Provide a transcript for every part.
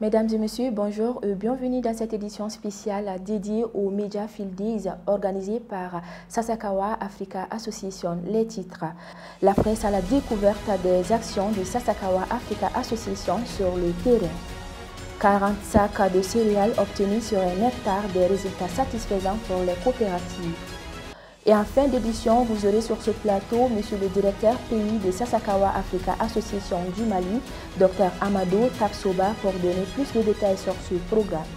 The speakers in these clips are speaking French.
Mesdames et messieurs, bonjour et bienvenue dans cette édition spéciale dédiée aux Media Field Days organisée par Sasakawa Africa Association. Les titres: la presse à la découverte des actions de Sasakawa Africa Association sur le terrain. 40 sacs de céréales obtenus sur un hectare, des résultats satisfaisants pour les coopératives. Et en fin d'édition, vous aurez sur ce plateau Monsieur le directeur pays de Sasakawa Africa Association du Mali, Dr Amadou Tapsoba, pour donner plus de détails sur ce programme.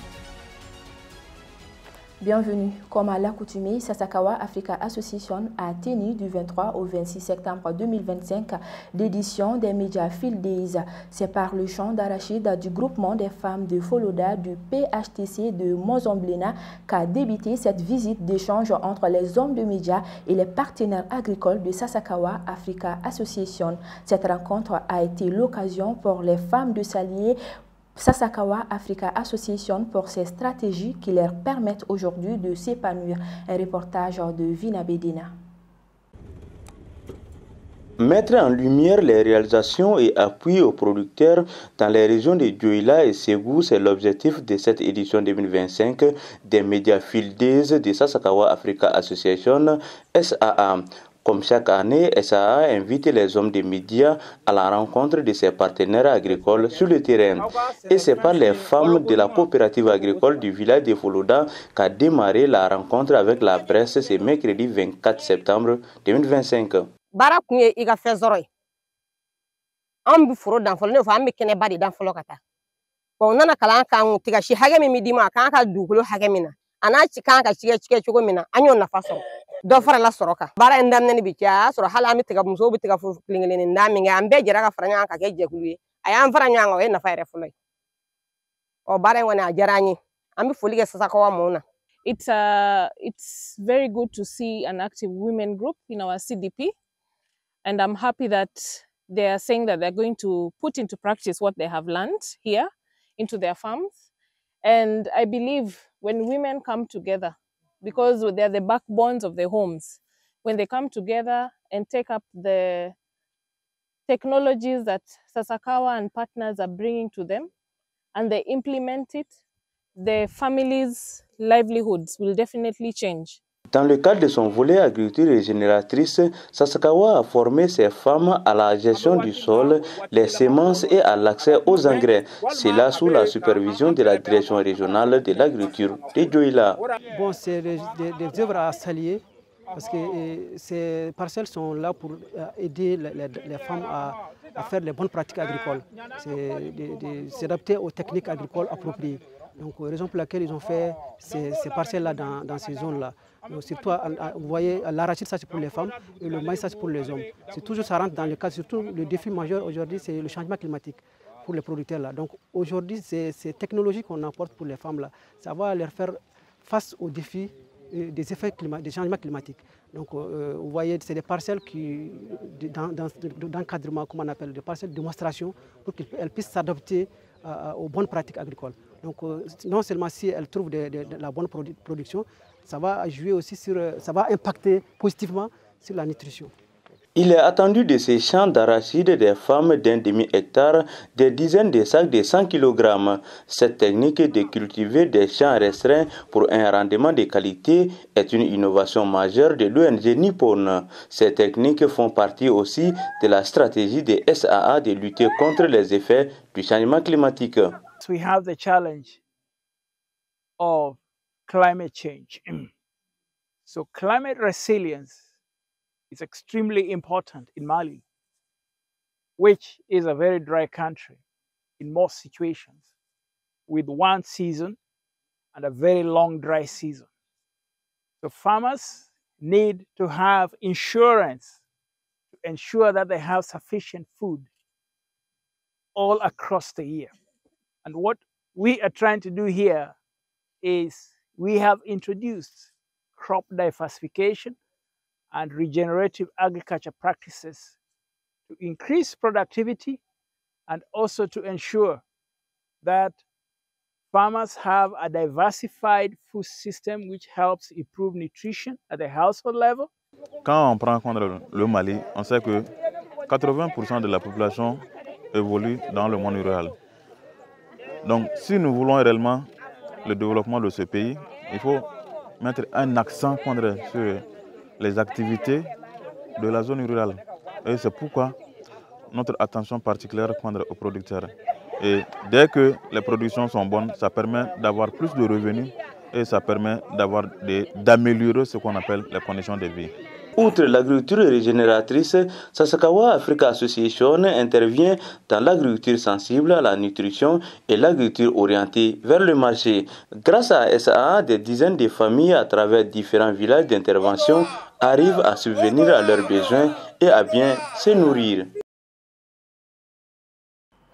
Bienvenue. Comme à l'accoutumée, Sasakawa Africa Association a tenu du 23 au 26 septembre 2025 l'édition des Media Field Days. C'est par le champ d'arachide du groupement des femmes de Foloda du PHTC de Mozamblena qu'a débuté cette visite d'échange entre les hommes de médias et les partenaires agricoles de Sasakawa Africa Association. Cette rencontre a été l'occasion pour les femmes de s'allier Sasakawa Africa Association pour ses stratégies qui leur permettent aujourd'hui de s'épanouir. Un reportage de Vina Bedina. Mettre en lumière les réalisations et appuyer aux producteurs dans les régions de Dioula et Ségou, c'est l'objectif de cette édition 2025 des Media Field Days de Sasakawa Africa Association, SAA. Comme chaque année, SAA invite les hommes des médias à la rencontre de ses partenaires agricoles sur le terrain. Et c'est par les femmes de la coopérative agricole du village de Foloda qu'a démarré la rencontre avec la presse ce mercredi 24 septembre 2025. Do fara la soroka bara ndam nani bicha soro hala mi tiga muso bi tiga fu klingeleni ndam nga ambe jira ka faranya ka ke jekulu ayam faranya nga we na fayre fulay o bara ngone ajarani ambi fulige Sasakawa mona. It's very good to see an active women group in our CDP, and I'm happy that they are saying that they're going to put into practice what they have learned here into their farms. And I believe when women come together, because they're the backbones of the homes, when they come together and take up the technologies that Sasakawa and partners are bringing to them, and they implement it, the families' livelihoods will definitely change. Dans le cadre de son volet agriculture régénératrice, Sasakawa a formé ses femmes à la gestion du sol, les semences et à l'accès aux engrais. C'est là sous la supervision de la direction régionale de l'agriculture de Dioula. Bon, c'est des œuvres à saluer parce que ces parcelles sont là pour aider les femmes à faire les bonnes pratiques agricoles. C'est s'adapter aux techniques agricoles appropriées. Donc, raison pour laquelle ils ont fait ces parcelles-là dans ces zones-là. Surtout, vous voyez, l'arachide, ça c'est pour les femmes et le maïs, ça c'est pour les hommes. C'est toujours, ça rentre dans le cadre, surtout le défi majeur aujourd'hui, c'est le changement climatique pour les producteurs là. Donc aujourd'hui, ces technologies qu'on apporte pour les femmes là, ça va leur faire face aux défis des effets des changements climatiques. Donc vous voyez, c'est des parcelles d'encadrement, comme on appelle, des parcelles de démonstration pour qu'elles puissent s'adapter aux bonnes pratiques agricoles. Donc non seulement si elles trouvent de la bonne production, ça va jouer aussi ça va impacter positivement sur la nutrition. Il est attendu de ces champs d'arachide des femmes d'un demi-hectare des dizaines de sacs de 100 kg. Cette technique de cultiver des champs restreints pour un rendement de qualité est une innovation majeure de l'ONG Nippon. Ces techniques font partie aussi de la stratégie de SAA de lutter contre les effets du changement climatique. We have the challenge of climate change. So climate resilience is extremely important in Mali, which is a very dry country in most situations, with one season and a very long dry season. So farmers need to have insurance to ensure that they have sufficient food all across the year. And what we are trying to do here is we have introduced crop diversification and regenerative agriculture practices to increase productivity and also to ensure that farmers have a diversified food system which helps improve nutrition at the household level. Quand on prend en compte le Mali, on sait que 80% de la population évolue dans le monde rural. Donc si nous voulons réellement le développement de ce pays, il faut mettre un accent sur les activités de la zone rurale. Et c'est pourquoi notre attention particulière aux producteurs. Et dès que les productions sont bonnes, ça permet d'avoir plus de revenus et ça permet d'améliorer ce qu'on appelle les conditions de vie. Outre l'agriculture régénératrice, Sasakawa Africa Association intervient dans l'agriculture sensible à la nutrition et l'agriculture orientée vers le marché. Grâce à SAA, des dizaines de familles à travers différents villages d'intervention arrivent à subvenir à leurs besoins et à bien se nourrir.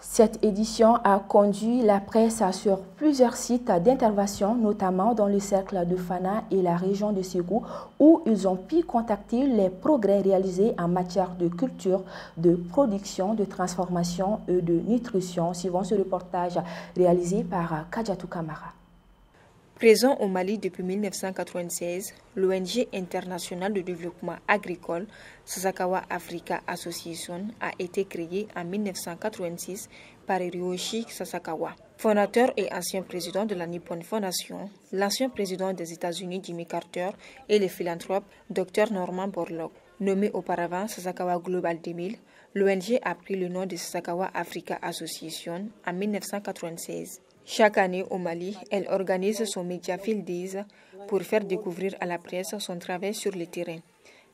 Cette édition a conduit la presse sur plusieurs sites d'intervention, notamment dans le cercle de Fana et la région de Ségou, où ils ont pu contacter les progrès réalisés en matière de culture, de production, de transformation et de nutrition, suivant ce reportage réalisé par Kadjatou Kamara. Présent au Mali depuis 1996, l'ONG internationale de développement agricole Sasakawa Africa Association a été créée en 1986 par Ryoshi Sasakawa, fondateur et ancien président de la Nippon Foundation, l'ancien président des États-Unis Jimmy Carter et le philanthrope Dr Norman Borlaug. Nommé auparavant Sasakawa Global 2000, l'ONG a pris le nom de Sasakawa Africa Association en 1996. Chaque année au Mali, elle organise son Media Field Days pour faire découvrir à la presse son travail sur le terrain.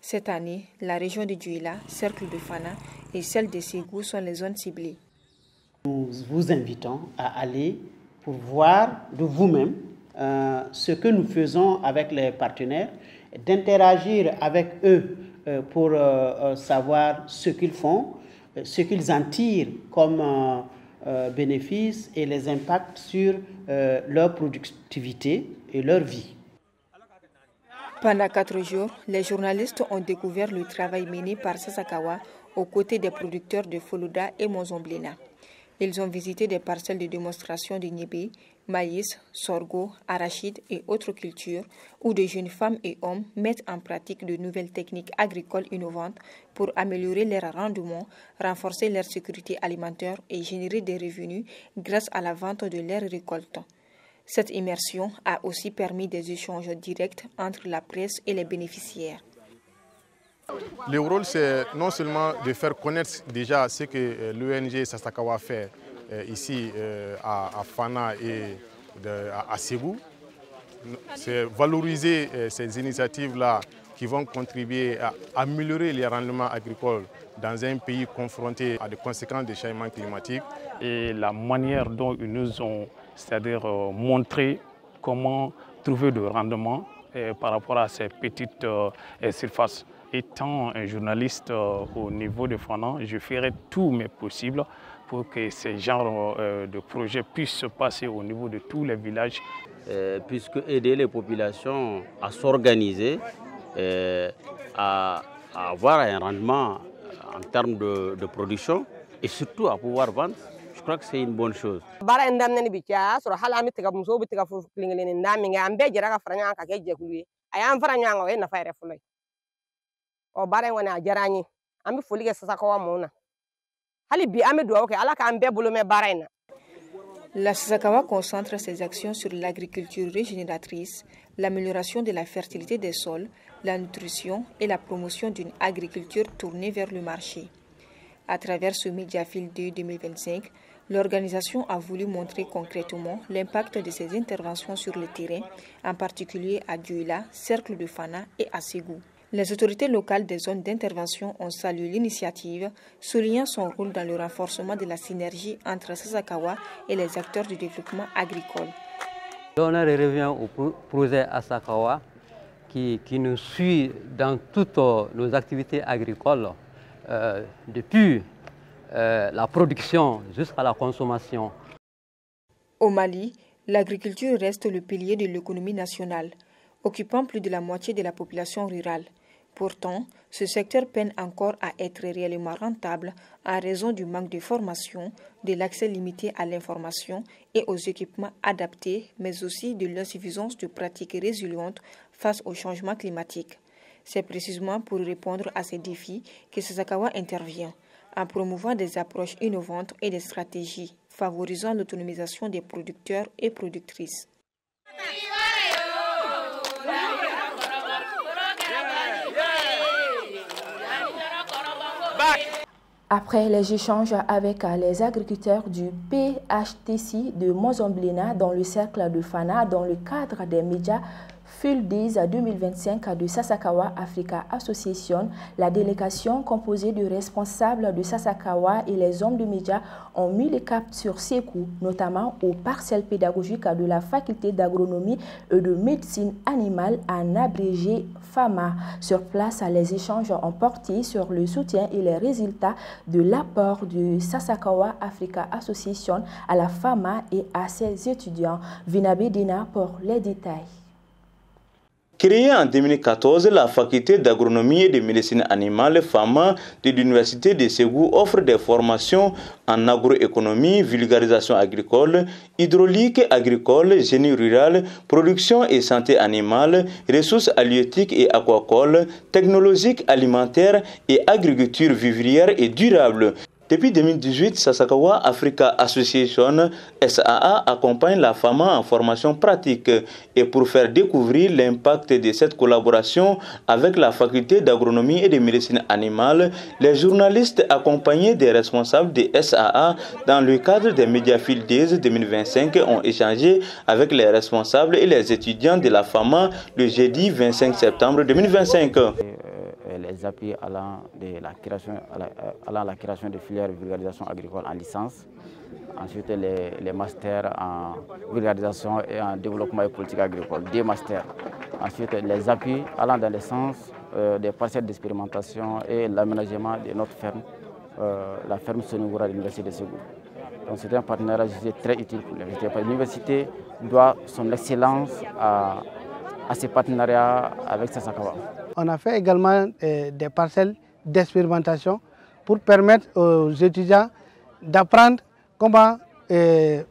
Cette année, la région de Djouila, Cercle de Fana et celle de Ségou sont les zones ciblées. Nous vous invitons à aller pour voir de vous-même ce que nous faisons avec les partenaires, d'interagir avec eux pour savoir ce qu'ils font, ce qu'ils en tirent comme bénéfices et les impacts sur leur productivité et leur vie. Pendant 4 jours, les journalistes ont découvert le travail mené par Sasakawa aux côtés des producteurs de Foluda et Mozomblena. Ils ont visité des parcelles de démonstration de niébé, maïs, sorgho, arachide et autres cultures où de jeunes femmes et hommes mettent en pratique de nouvelles techniques agricoles innovantes pour améliorer leur rendement, renforcer leur sécurité alimentaire et générer des revenus grâce à la vente de leurs récoltes. Cette immersion a aussi permis des échanges directs entre la presse et les bénéficiaires. Le rôle, c'est non seulement de faire connaître déjà ce que l'ONG Sasakawa fait ici à Fana et à Ségou, c'est valoriser ces initiatives-là qui vont contribuer à améliorer les rendements agricoles dans un pays confronté à des conséquences des changements climatiques. Et la manière dont ils nous ont, c'est-à-dire montré comment trouver de rendement par rapport à ces petites surfaces. Étant un journaliste au niveau de Fana, je ferai tout mes possible pour que ces genres de projets puissent se passer au niveau de tous les villages. Puisque aider les populations à s'organiser, à avoir un rendement en termes de production et surtout à pouvoir vendre, je crois que c'est une bonne chose. La Sasakawa concentre ses actions sur l'agriculture régénératrice, l'amélioration de la fertilité des sols, la nutrition et la promotion d'une agriculture tournée vers le marché. À travers ce Media Field Day 2025, l'organisation a voulu montrer concrètement l'impact de ses interventions sur le terrain, en particulier à Djouila, Cercle de Fana et à Ségou. Les autorités locales des zones d'intervention ont salué l'initiative, soulignant son rôle dans le renforcement de la synergie entre Sasakawa et les acteurs du développement agricole. L'honneur revient au projet Sasakawa qui nous suit dans toutes nos activités agricoles, depuis la production jusqu'à la consommation. Au Mali, l'agriculture reste le pilier de l'économie nationale, occupant plus de la moitié de la population rurale. Pourtant, ce secteur peine encore à être réellement rentable en raison du manque de formation, de l'accès limité à l'information et aux équipements adaptés, mais aussi de l'insuffisance de pratiques résilientes face au changement climatique. C'est précisément pour répondre à ces défis que Sasakawa intervient, en promouvant des approches innovantes et des stratégies favorisant l'autonomisation des producteurs et productrices. Après les échanges avec les agriculteurs du PHTC de Mozambique dans le cercle de Fana dans le cadre des médias Field Days 2025 de Sasakawa Africa Association, la délégation composée de responsables de Sasakawa et les hommes de médias ont mis le cap sur Sékou, notamment aux parcelles pédagogiques de la faculté d'agronomie et de médecine animale en abrégé FAMA. Sur place, les échanges ont porté sur le soutien et les résultats de l'apport de Sasakawa Africa Association à la FAMA et à ses étudiants. Vinabe Dina pour les détails. Créée en 2014, la faculté d'agronomie et de médecine animale FAMA de l'université de Ségou offre des formations en agroéconomie, vulgarisation agricole, hydraulique agricole, génie rural, production et santé animale, ressources halieutiques et aquacoles, technologiques alimentaires et agriculture vivrière et durable. Depuis 2018, Sasakawa Africa Association SAA accompagne la FAMA en formation pratique et pour faire découvrir l'impact de cette collaboration avec la faculté d'agronomie et de médecine animale, les journalistes accompagnés des responsables de SAA dans le cadre des Media Field Days 2025 ont échangé avec les responsables et les étudiants de la FAMA le jeudi 25 septembre 2025. Les appuis allant à la création de filières de vulgarisation agricole en licence, ensuite les masters en vulgarisation et en développement et politique agricole, des masters, ensuite les appuis allant dans le sens des parcelles d'expérimentation et l'aménagement de notre ferme, la ferme Sonigura de l'Université de Ségou. Donc c'est un partenariat très utile pour l'université. L'université doit son excellence à ces partenariats avec Sasakawa. On a fait également des parcelles d'expérimentation pour permettre aux étudiants d'apprendre comment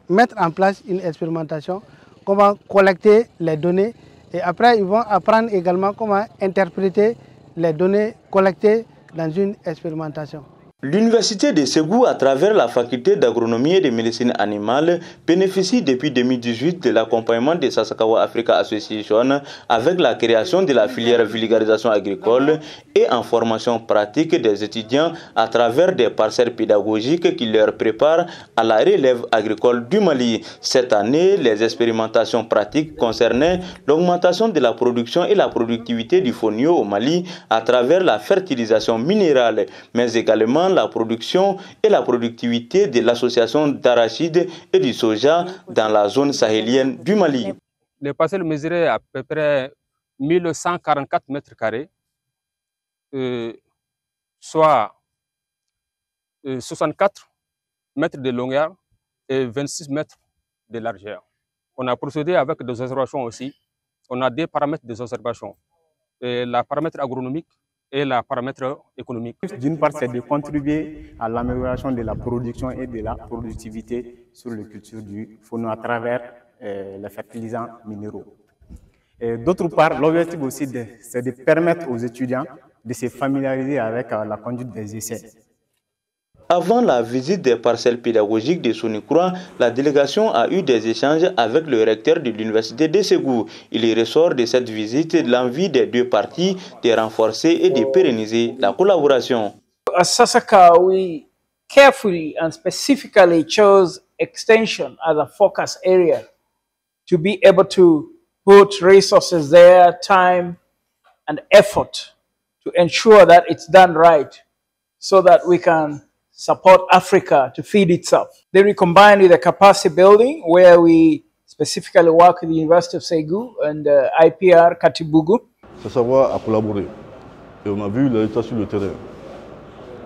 mettre en place une expérimentation, comment collecter les données et après ils vont apprendre également comment interpréter les données collectées dans une expérimentation. L'université de Ségou, à travers la faculté d'agronomie et de médecine animale, bénéficie depuis 2018 de l'accompagnement de Sasakawa Africa Association avec la création de la filière vulgarisation agricole et en formation pratique des étudiants à travers des parcelles pédagogiques qui leur préparent à la relève agricole du Mali. Cette année, les expérimentations pratiques concernaient l'augmentation de la production et la productivité du fonio au Mali à travers la fertilisation minérale, mais également la production et la productivité de l'association d'arachide et du soja dans la zone sahélienne du Mali. Les parcelles mesuraient à peu près 1144 mètres carrés, soit 64 mètres de longueur et 26 mètres de largeur. On a procédé avec des observations aussi. On a deux paramètres des observations, la paramètre agronomique et la paramètre économique. D'une part, c'est de contribuer à l'amélioration de la production et de la productivité sur les cultures du faune à travers les fertilisants minéraux. D'autre part, l'objectif aussi, c'est de permettre aux étudiants de se familiariser avec la conduite des essais. Avant la visite des parcelles pédagogiques de Sonikroa, la délégation a eu des échanges avec le recteur de l'université de Ségou. Il ressort de cette visite l'envie des deux parties de renforcer et de pérenniser la collaboration. At Sasaka, we carefully and specifically chose extension as a focus area to be able to put resources there, time and effort to ensure that it's done right so that we can support Africa to feed itself. Then we combined with the capacity building where we specifically work with the University of Ségou and IPR Katibougou. Sasakawa a collaboré et on a vu les résultats sur le terrain.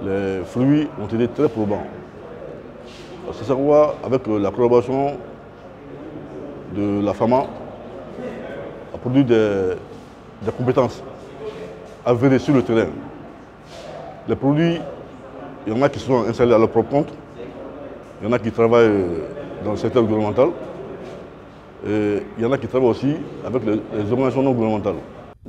Les fruits ont été très probants. Sasakawa, avec la collaboration de la FAMA, a produit des compétences avérées sur le terrain. Les produits, il y en a qui sont installés à leur propre compte, il y en a qui travaillent dans le secteur gouvernemental, et il y en a qui travaillent aussi avec les organisations non gouvernementales.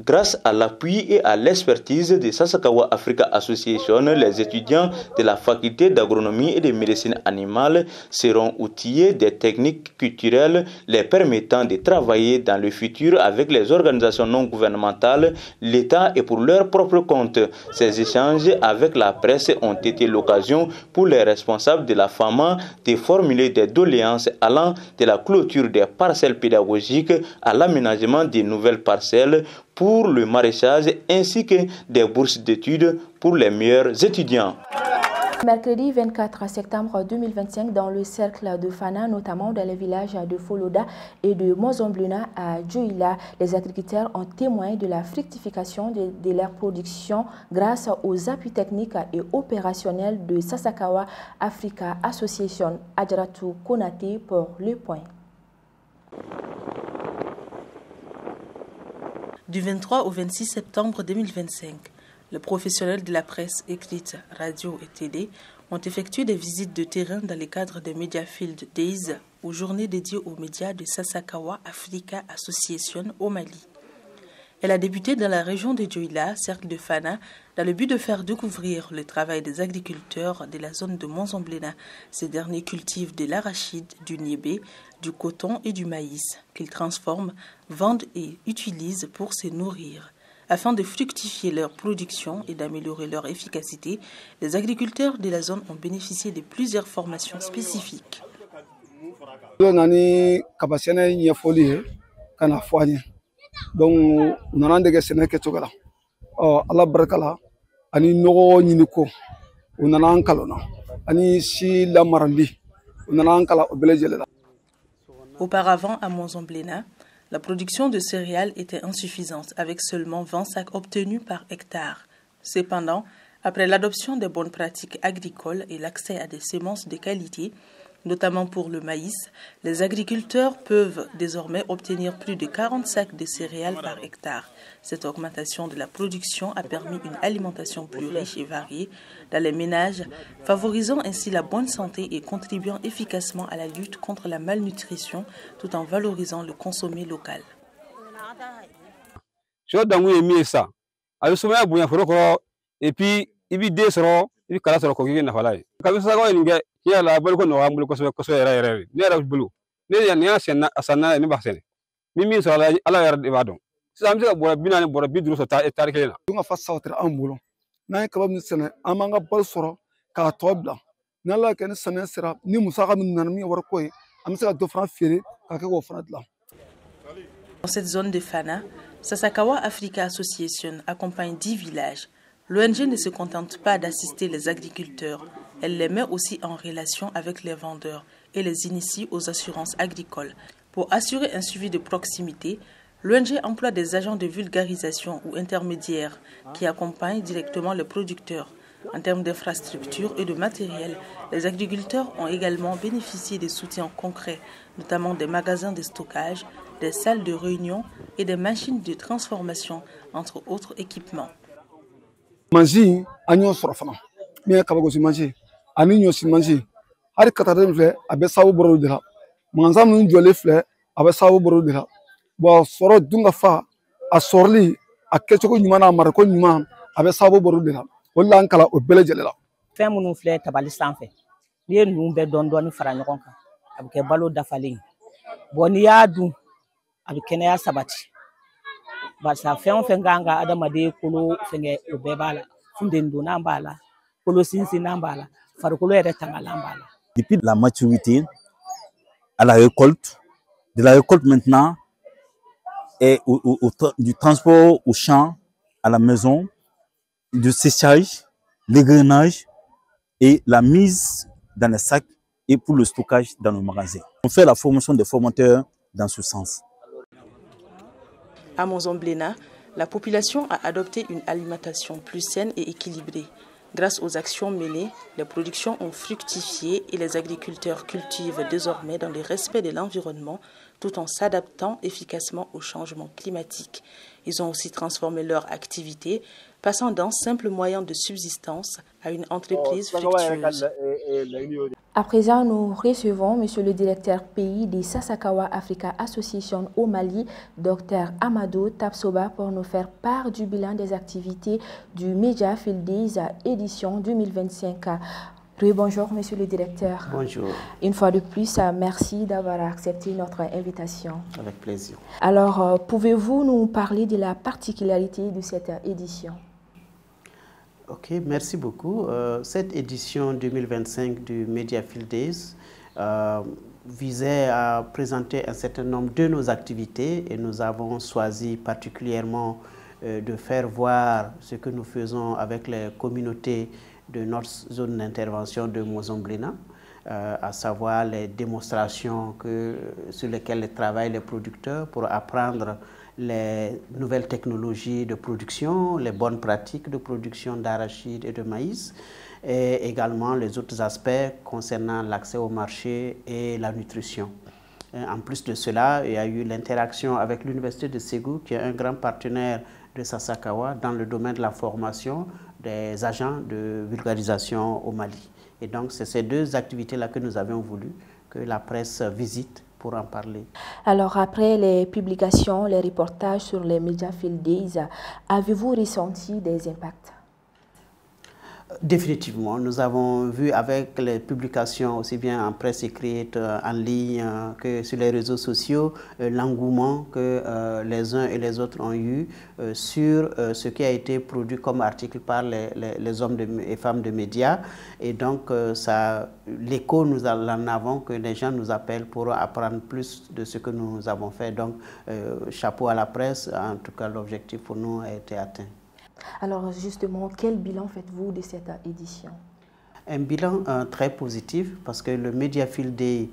Grâce à l'appui et à l'expertise de Sasakawa Africa Association, les étudiants de la faculté d'agronomie et de médecine animale seront outillés des techniques culturelles les permettant de travailler dans le futur avec les organisations non gouvernementales, l'État et pour leur propre compte. Ces échanges avec la presse ont été l'occasion pour les responsables de la FAMA de formuler des doléances allant de la clôture des parcelles pédagogiques à l'aménagement des nouvelles parcelles pour le maraîchage ainsi que des bourses d'études pour les meilleurs étudiants. Mercredi 24 septembre 2025, dans le cercle de Fana, notamment dans les villages de Foloda et de Mozombluna à Djoila, les agriculteurs ont témoigné de la fructification de leur production grâce aux appuis techniques et opérationnels de Sasakawa Africa Association. Adjaratou Konate pour le point. Du 23 au 26 septembre 2025, les professionnels de la presse écrite, radio et télé ont effectué des visites de terrain dans le cadre des Media Field Days ou journées dédiées aux médias de Sasakawa Africa Association au Mali. Elle a débuté dans la région de Djoila, cercle de Fana, dans le but de faire découvrir le travail des agriculteurs de la zone de Mozomblena. Ces derniers cultivent de l'arachide, du niébé, du coton et du maïs qu'ils transforment, vendent et utilisent pour se nourrir. Afin de fructifier leur production et d'améliorer leur efficacité, les agriculteurs de la zone ont bénéficié de plusieurs formations spécifiques. Donc nana dege sene ke togala ala barakala ani nogo nyini ko nana ankalona ani si la marandi nana ankala obelejelela. Auparavant à Mozomblena, la production de céréales était insuffisante avec seulement 20 sacs obtenus par hectare. Cependant, après l'adoption des bonnes pratiques agricoles et l'accès à des semences de qualité, notamment pour le maïs, les agriculteurs peuvent désormais obtenir plus de 40 sacs de céréales par hectare. Cette augmentation de la production a permis une alimentation plus riche et variée dans les ménages, favorisant ainsi la bonne santé et contribuant efficacement à la lutte contre la malnutrition tout en valorisant le consommé local. Et puis il y a la bonne qu'on aura beaucoup de ne bulu ne ya sena asana ne basene mimi so ala de badon samje ka bora binane bora bidru so ta etar kela nga fa sawtre ambulo na ka bam sene amanga bal soro ka tobla na la ken sene sira ni musaka min nan mi war koy am sa do franc fere ka ko franc la. Dans cette zone de Fana, Sasakawa Africa Association accompagne 10 villages. L'ONG ne se contente pas d'assister les agriculteurs, elle les met aussi en relation avec les vendeurs et les initie aux assurances agricoles. Pour assurer un suivi de proximité, l'ONG emploie des agents de vulgarisation ou intermédiaires qui accompagnent directement les producteurs. En termes d'infrastructures et de matériel, les agriculteurs ont également bénéficié de soutiens concrets, notamment des magasins de stockage, des salles de réunion et des machines de transformation, entre autres équipements. Manji anyo sorofana mi ka bago si manji ani nyo si manji har katare fle abe sawu boro dira manza mun jole fle abe sawu boro dira bo soro dunga fa a sorli a kechoko nyuma na mar ko nyuma abe sawu boro dira wala ankala o bele jelela fɛn minnu filɛ tabali sanfɛ n'i ye ninnu bɛɛ dɔɔni fara ɲɔgɔn kan a bɛ kɛ balo dafalen bon n'i y'a dun a bɛ kɛnɛya sabati barisa fɛn o fɛn kan ka adamaden kolo fɛngɛ o bɛɛ b'a la funteni donnan b'a la kolo sinsinnan b'a la farikolo yɛrɛ tangalan b'a la. Depuis la maturité à la récolte, de la récolte maintenant et du transport au champ à la maison, du séchage, l'égrenage et la mise dans les sacs et pour le stockage dans le magasin. On fait la formation des formateurs dans ce sens. À Mozomblena, la population a adopté une alimentation plus saine et équilibrée. Grâce aux actions menées, les productions ont fructifié et les agriculteurs cultivent désormais dans le respect de l'environnement tout en s'adaptant efficacement au changement climatique. Ils ont aussi transformé leur activité, passant d'un simple moyen de subsistance à une entreprise fructueuse. À présent, nous recevons Monsieur le directeur pays des Sasakawa Africa Association au Mali, Dr Amadou Tapsoba, pour nous faire part du bilan des activités du Media Field Days édition 2025. Oui, bonjour Monsieur le directeur. Bonjour. Une fois de plus, merci d'avoir accepté notre invitation. Avec plaisir. Alors, pouvez-vous nous parler de la particularité de cette édition? Ok, merci beaucoup. Cette édition 2025 du Media Field Days visait à présenter un certain nombre de nos activités et nous avons choisi particulièrement de faire voir ce que nous faisons avec les communautés de notre zone d'intervention de Mozambique, à savoir les démonstrations sur lesquelles travaillent les producteurs pour apprendre les nouvelles technologies de production, les bonnes pratiques de production d'arachide et de maïs, et également les autres aspects concernant l'accès au marché et la nutrition. En plus de cela, il y a eu l'interaction avec l'Université de Ségou, qui est un grand partenaire de Sasakawa dans le domaine de la formation des agents de vulgarisation au Mali. Et donc, c'est ces deux activités-là que nous avions voulu que la presse visite pour en parler. Alors, après les publications, les reportages sur les Media Field Days, avez-vous ressenti des impacts? Définitivement, nous avons vu avec les publications aussi bien en presse écrite, en ligne que sur les réseaux sociaux, l'engouement que les uns et les autres ont eu sur ce qui a été produit comme article par les hommes et femmes de médias. Et donc, l'écho, nous en avons que les gens nous appellent pour apprendre plus de ce que nous avons fait. Donc, chapeau à la presse, en tout cas, l'objectif pour nous a été atteint. Alors justement, quel bilan faites-vous de cette édition? Un bilan très positif parce que le Media Field Day,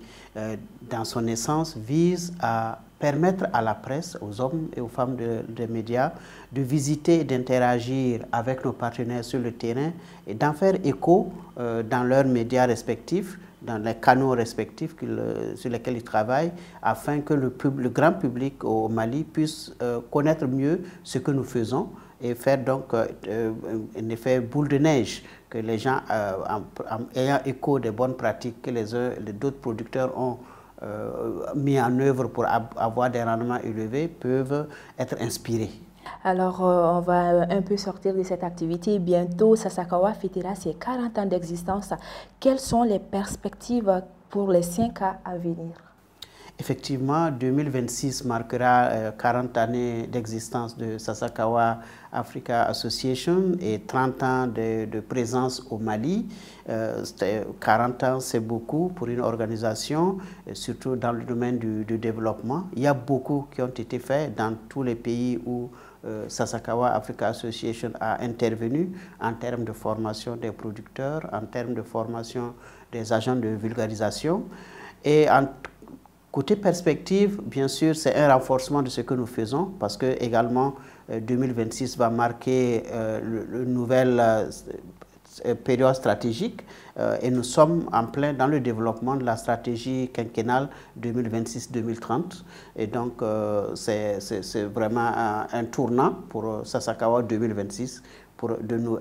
dans son essence, vise à permettre à la presse, aux hommes et aux femmes des médias, de visiter et d'interagir avec nos partenaires sur le terrain et d'en faire écho dans leurs médias respectifs, dans les canaux respectifs sur lesquels ils travaillent, afin que le grand public au Mali puisse connaître mieux ce que nous faisons et faire donc un effet boule de neige, que les gens, ayant écho des bonnes pratiques que d'autres producteurs ont mis en œuvre pour avoir des rendements élevés, peuvent être inspirés. Alors, on va un peu sortir de cette activité. Bientôt, Sasakawa fêtera ses 40 ans d'existence. Quelles sont les perspectives pour les 5 ans à venir? Effectivement, 2026 marquera 40 années d'existence de Sasakawa Africa Association et 30 ans de présence au Mali. 40 ans, c'est beaucoup pour une organisation, surtout dans le domaine du développement. Il y a beaucoup qui ont été faits dans tous les pays où Sasakawa Africa Association a intervenu en termes de formation des producteurs, en termes de formation des agents de vulgarisation. Et côté perspective, bien sûr, c'est un renforcement de ce que nous faisons parce que également 2026 va marquer une nouvelle période stratégique et nous sommes en plein dans le développement de la stratégie quinquennale 2026-2030 et donc c'est vraiment un tournant pour Sasakawa 2026 pour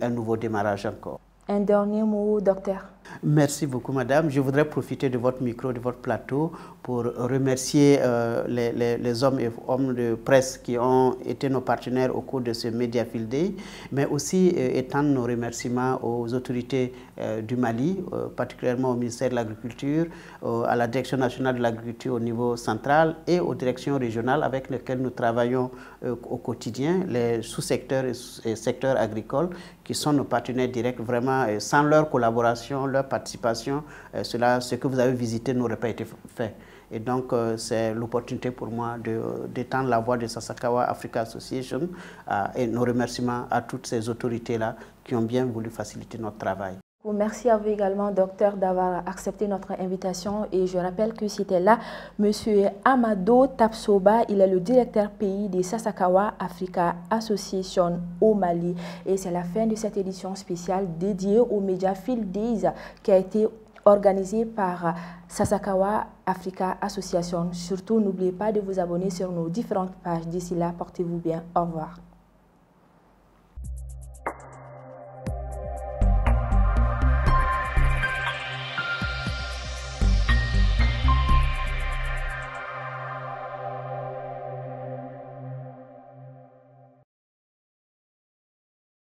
un nouveau démarrage encore. Un dernier mot, docteur. Merci beaucoup, madame. Je voudrais profiter de votre micro, de votre plateau, pour remercier les hommes et hommes de presse qui ont été nos partenaires au cours de ce Media Field Day, mais aussi étendre nos remerciements aux autorités du Mali, particulièrement au ministère de l'Agriculture, à la Direction nationale de l'agriculture au niveau central et aux directions régionales avec lesquelles nous travaillons au quotidien, les sous-secteurs et secteurs agricoles qui sont nos partenaires directs. Vraiment, sans leur collaboration, leur participation, ce que vous avez visité n'aurait pas été fait. Et donc, c'est l'opportunité pour moi d'étendre la voix de Sasakawa Africa Association et nos remerciements à toutes ces autorités-là qui ont bien voulu faciliter notre travail. Merci à vous également, docteur, d'avoir accepté notre invitation. Et je rappelle que c'était là M. Amadou Tapsoba. Il est le directeur pays des Sasakawa Africa Association au Mali. Et c'est la fin de cette édition spéciale dédiée au Media Field Days qui a été organisée par Sasakawa Africa Association. Surtout, n'oubliez pas de vous abonner sur nos différentes pages. D'ici là, portez-vous bien. Au revoir.